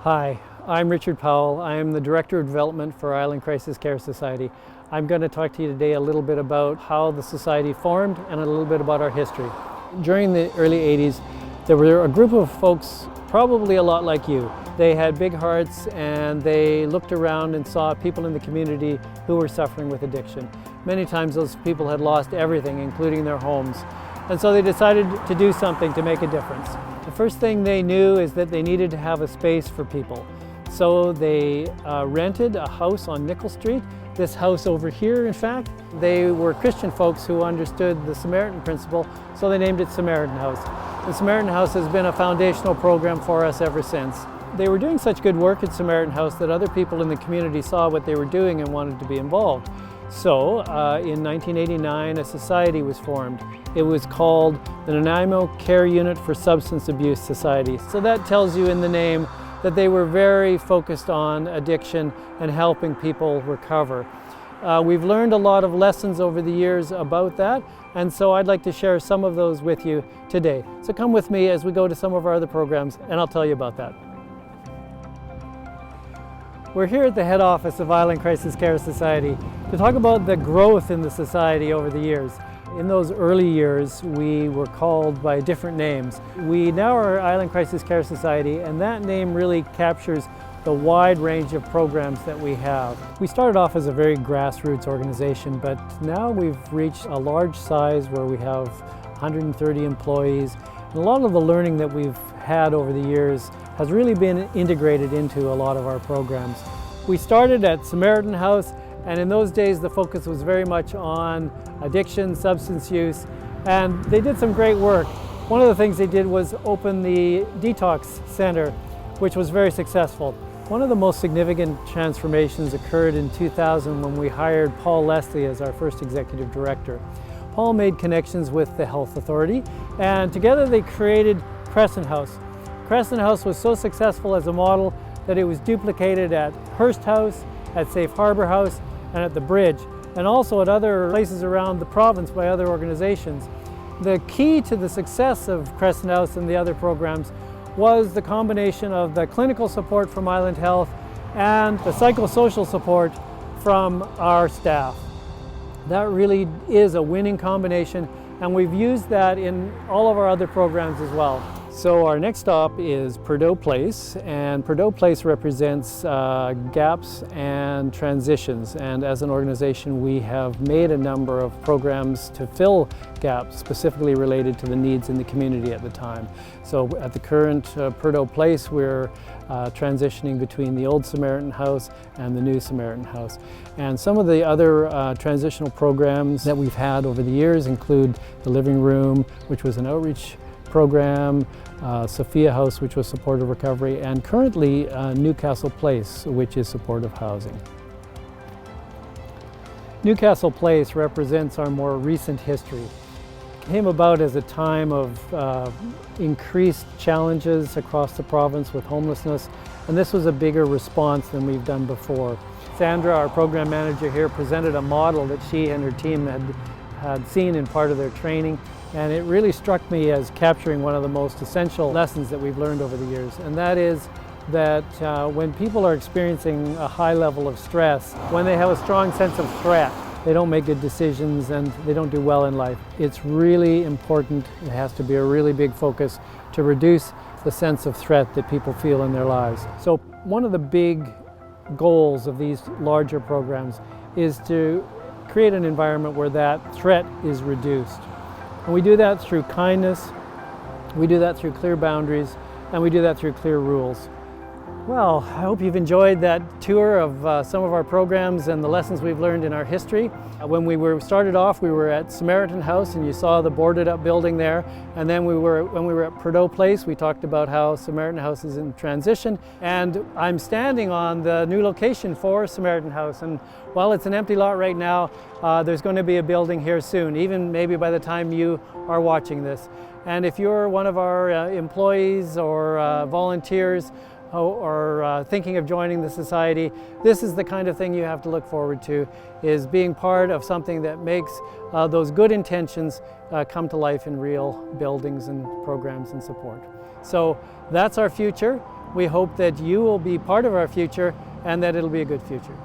Hi, I'm Richard Powell. I am the Director of Development for Island Crisis Care Society. I'm going to talk to you today a little bit about how the society formed and a little bit about our history. During the early 80s, there were a group of folks probably a lot like you. They had big hearts and they looked around and saw people in the community who were suffering with addiction. Many times those people had lost everything, including their homes. And so they decided to do something to make a difference. The first thing they knew is that they needed to have a space for people. So they rented a house on Nickel Street. This house over here, in fact, they were Christian folks who understood the Samaritan principle, so they named it Samaritan House. The Samaritan House has been a foundational program for us ever since. They were doing such good work at Samaritan House that other people in the community saw what they were doing and wanted to be involved. So in 1989, a society was formed. It was called the Nanaimo Care Unit for Substance Abuse Society. So that tells you in the name that they were very focused on addiction and helping people recover. We've learned a lot of lessons over the years about that, and so I'd like to share some of those with you today. So come with me as we go to some of our other programs, and I'll tell you about that. We're here at the head office of Island Crisis Care Society to talk about the growth in the society over the years. In those early years, we were called by different names. We now are Island Crisis Care Society, and that name really captures the wide range of programs that we have. We started off as a very grassroots organization, but now we've reached a large size where we have 130 employees. And a lot of the learning that we've had over the years has really been integrated into a lot of our programs. We started at Samaritan House, and in those days the focus was very much on addiction, substance use, and they did some great work. One of the things they did was open the detox center, which was very successful. One of the most significant transformations occurred in 2000 when we hired Paul Leslie as our first executive director. Paul made connections with the Health Authority, and together they created Crescent House. Crescent House was so successful as a model that it was duplicated at Hearst House, at Safe Harbor House, and at the Bridge, and also at other places around the province by other organizations. The key to the success of Crescent House and the other programs was the combination of the clinical support from Island Health and the psychosocial support from our staff. That really is a winning combination, and we've used that in all of our other programs as well. So our next stop is Purdue Place, and Purdue Place represents gaps and transitions. And as an organization, we have made a number of programs to fill gaps specifically related to the needs in the community at the time. So at the current Purdue Place, we're transitioning between the old Samaritan House and the new Samaritan House. And some of the other transitional programs that we've had over the years include the Living Room, which was an outreach program, Sophia House, which was supportive recovery, and currently Newcastle Place, which is supportive housing. Newcastle Place represents our more recent history. It came about as a time of increased challenges across the province with homelessness, and this was a bigger response than we've done before. Sandra, our program manager here, presented a model that she and her team had seen in part of their training, and it really struck me as capturing one of the most essential lessons that we've learned over the years, and that is that when people are experiencing a high level of stress, when they have a strong sense of threat, they don't make good decisions and they don't do well in life. It's really important, it has to be a really big focus to reduce the sense of threat that people feel in their lives. So one of the big goals of these larger programs is to create an environment where that threat is reduced. And we do that through kindness, we do that through clear boundaries, and we do that through clear rules. Well, I hope you've enjoyed that tour of some of our programs and the lessons we've learned in our history. When we started off, we were at Samaritan House, and you saw the boarded up building there. And then when we were at Purdue Place, we talked about how Samaritan House is in transition. And I'm standing on the new location for Samaritan House. And while it's an empty lot right now, there's going to be a building here soon, even maybe by the time you are watching this. And if you're one of our employees or volunteers, or thinking of joining the society, this is the kind of thing you have to look forward to, is being part of something that makes those good intentions come to life in real buildings and programs and support. So that's our future. We hope that you will be part of our future and that it'll be a good future.